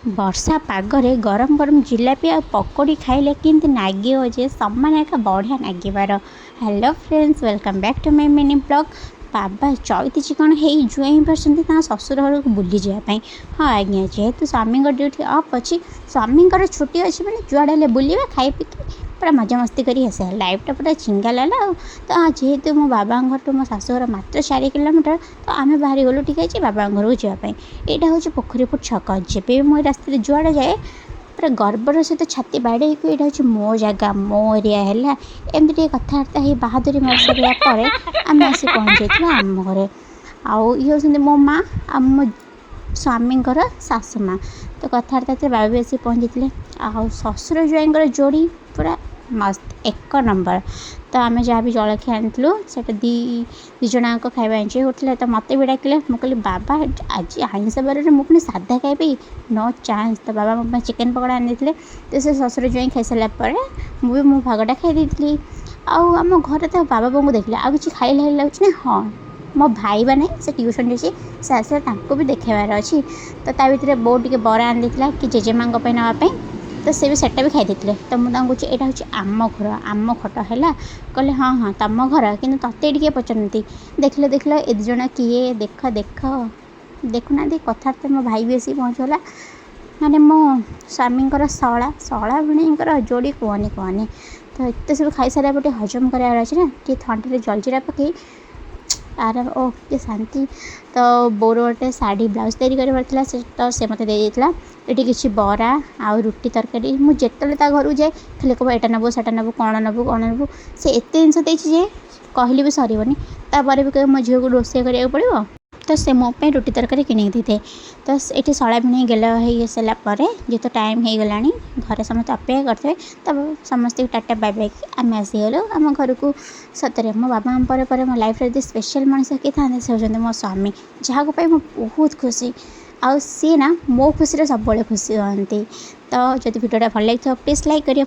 ବର୍ଷା ପାଗରେ ଗରମ ଗରମ ଜିଲାପି ଆଉ ପକୋଡ଼ି ଖାଇଲେ କେମିତି ନାଗିବ ଯେ ସମାନ ଏକା ବଢ଼ିଆ ନାଗିବାର। Hello friends, welcome back to my mini vlog. ବାବା ଚଇତିଛି କ'ଣ ହେଇ ଜୁଆଇଁ ପାରୁଛନ୍ତି ତାଙ୍କ ଶ୍ୱଶୁର ଘରକୁ ବୁଲିଯିବା ପାଇଁ। ହଁ ଆଜ୍ଞା, ଯେହେତୁ ସ୍ୱାମୀଙ୍କ ଡ୍ୟୁଟି ଅଫ୍ ଅଛି, ସ୍ୱାମୀଙ୍କର ଛୁଟି ଅଛି ମାନେ ଯୁଆଡ଼େ ହେଲେ ବୁଲିବା, ଖାଇ ପିଇକି ପୁରା ମଜାମସ୍ତି କରି ଆସିବା। ଲାଇଫ୍ଟା ପୁରା ଚିଙ୍ଗାଲାଲା ଆଉ। ତ ଯେହେତୁ ମୋ ବାବାଙ୍କ ଘରଠୁ ମୋ ଶାଶୁଘର ମାତ୍ର 4 କିଲୋମିଟର, ତ ଆମେ ବାହାରିଗଲୁ ଟିକେ ଅଛି ବାବାଙ୍କ ଘରକୁ ଯିବା ପାଇଁ। ଏଇଟା ହେଉଛି ପୋଖରୀପୁଟ ଛକ। ଯେବେ ବି ମୁଁ ଏ ରାସ୍ତାରେ ଯୁଆଡ଼େ ଯାଏ ପୁରା ଗର୍ବର ସହିତ ଛାତି ବାଡ଼େଇକି ଏଇଟା ହେଉଛି ମୋ ଜାଗା, ମୋ ଏରିଆ ହେଲା, ଏମିତି ଟିକେ କଥାବାର୍ତ୍ତା ହେଇ ବାହାଦୁରୀ ମାରି ସାରିବା ପରେ ଆମେ ଆସି ପହଞ୍ଚିଯାଇଥିବା ଆମ ଘରେ। ଆଉ ଇଏ ହେଉଛନ୍ତି ମୋ ମା' ଆଉ ମୋ ସ୍ୱାମୀଙ୍କର ଶାଶୁ ମା'। ତ କଥାବାର୍ତ୍ତା ବାବା ବି ଆସି ପହଞ୍ଚିଥିଲେ। ଆଉ ଶ୍ୱଶୁର ଜ୍ୱାଇଁଙ୍କର ଯୋଡ଼ି ପୁରା ମସ୍ତ, ଏକ ନମ୍ବର। ତ ଆମେ ଯାହା ବି ଜଳଖିଆ ଆଣିଥିଲୁ ସେଇଟା ଦୁଇ ଜଣଙ୍କ ଖାଇବା ଏନ୍ଜୟ କରୁଥିଲେ। ତ ମୋତେ ବି ଡାକିଲେ। ମୁଁ କହିଲି ବାବା ଆଜି ଆଇଁଷ ବାରରେ ମୁଁ ପୁଣି ସାଧା ଖାଇବି, ନୋ ଚାନ୍ସ। ତ ବାବା ମୋ ପାଇଁ ଚିକେନ୍ ପକୋଡ଼ା ଆଣିଦେଇଥିଲେ। ତ ସେ ଶ୍ୱଶୁର ଜ୍ୱାଇଁ ଖାଇସାରିଲା ପରେ ମୁଁ ବି ମୋ ଭାଗଟା ଖାଇ ଦେଇଥିଲି। ଆଉ ଆମ ଘରେ ତ ବାବା ବୋଉଙ୍କୁ ଦେଖିଲେ ଆଉ କିଛି ଖାଇଲା ଭଳି ଲାଗୁଛି ନା? ହଁ, ମୋ ଭାଇ ବା ନାହିଁ, ସେ ଟ୍ୟୁସନ୍ ଯାଇଛି, ସେ ଆସିଲେ ତାଙ୍କୁ ବି ଦେଖେଇବାର ଅଛି। ତ ତା ଭିତରେ ବୋଉ ଟିକେ ବରା ଆଣିଦେଇଥିଲା କି ଜେଜେମାଙ୍କ ପାଇଁ ନେବା ପାଇଁ, ତ ସେ ବି ସେଟା ବି ଖାଇ ଦେଇଥିଲେ। ତ ମୁଁ ତାଙ୍କୁ କହୁଛି ଏଇଟା ହେଉଛି ଆମ ଘର, ଆମ ଖଟ ହେଲା। କହିଲେ ହଁ ହଁ ତମ ଘର, କିନ୍ତୁ ତତେ ଟିକେ ପଚାରୁନାହାନ୍ତି। ଦେଖିଲ ଏ ଦୁଇ ଜଣ କିଏ? ଦେଖ ଦେଖୁନାହାନ୍ତି। କଥାବାର୍ତ୍ତା ମୋ ଭାଇ ବି ଆସିକି ପହଞ୍ଚିଗଲା। ମାନେ ମୋ ସ୍ୱାମୀଙ୍କର ଶଳା ଭିଣେଇଙ୍କର ଯୋଡ଼ି କୁହନି। ତ ଏତେ ସବୁ ଖାଇସାରିଲା ପରେ ଟିକେ ହଜମ କରିବାର ଅଛି ନା, ଟିକେ ଥଣ୍ଡାରେ ଜଲଜିରା ପକାଇ ଆରାମ, ଓ କି ଶାନ୍ତି। ତ ବୋଉର ଗୋଟେ ଶାଢ଼ୀ ବ୍ଲାଉଜ୍ ତିଆରି କରିବାର ଥିଲା, ସେ ମୋତେ ଦେଇଦେଇଥିଲା। ଏଠି କିଛି ବରା ଆଉ ରୁଟି ତରକାରୀ। ମୁଁ ଯେତେବେଳେ ତା ଘରକୁ ଯାଏ ଖାଲି କହିବ ଏଇଟା ନେବୁ ସେଟା ନେବୁ, କ'ଣ ନେବୁ। ସେ ଏତେ ଜିନିଷ ଦେଇଛି ଯେ କହିଲେ ବି ସରିବନି। ତାପରେ ବି କହିବ ମୋ ଝିଅକୁ ରୋଷେଇ କରିବାକୁ ପଡ଼ିବ, ତ ସେ ମୋ ପାଇଁ ରୁଟି ତରକାରୀ କିଣିକି ଦେଇଥାଏ। ତ ଏଠି ଶଳା ଭିଣେଇ ଗେଲ ହେଇସାରିଲା ପରେ ଯେହେତୁ ଟାଇମ୍ ହେଇଗଲାଣି, ଘରେ ସମସ୍ତେ ଅପେକ୍ଷା କରିଥିବେ, ତ ସମସ୍ତଙ୍କୁ ଟାଟା ବାଇ ବାଇକି ଆମେ ଆସିଗଲୁ ଆମ ଘରକୁ। ସତରେ ମୋ ବାବାଙ୍କ ପରେ ମୋ ଲାଇଫ୍ରେ ଯଦି ସ୍ପେଶାଲ୍ ମଣିଷ କିଏ ଥାଆନ୍ତି, ସେ ହେଉଛନ୍ତି ମୋ ସ୍ୱାମୀ, ଯାହାକୁ ପାଇଁ ମୁଁ ବହୁତ ଖୁସି। ଆଉ ସିଏ ନା ମୋ ଖୁସିରେ ସବୁବେଳେ ଖୁସି ହୁଅନ୍ତି। ତ ଯଦି ଭିଡ଼ିଓଟା ଭଲ ଲାଗିଥିବ ପ୍ଲିଜ୍ ଲାଇକ୍ କରିବା।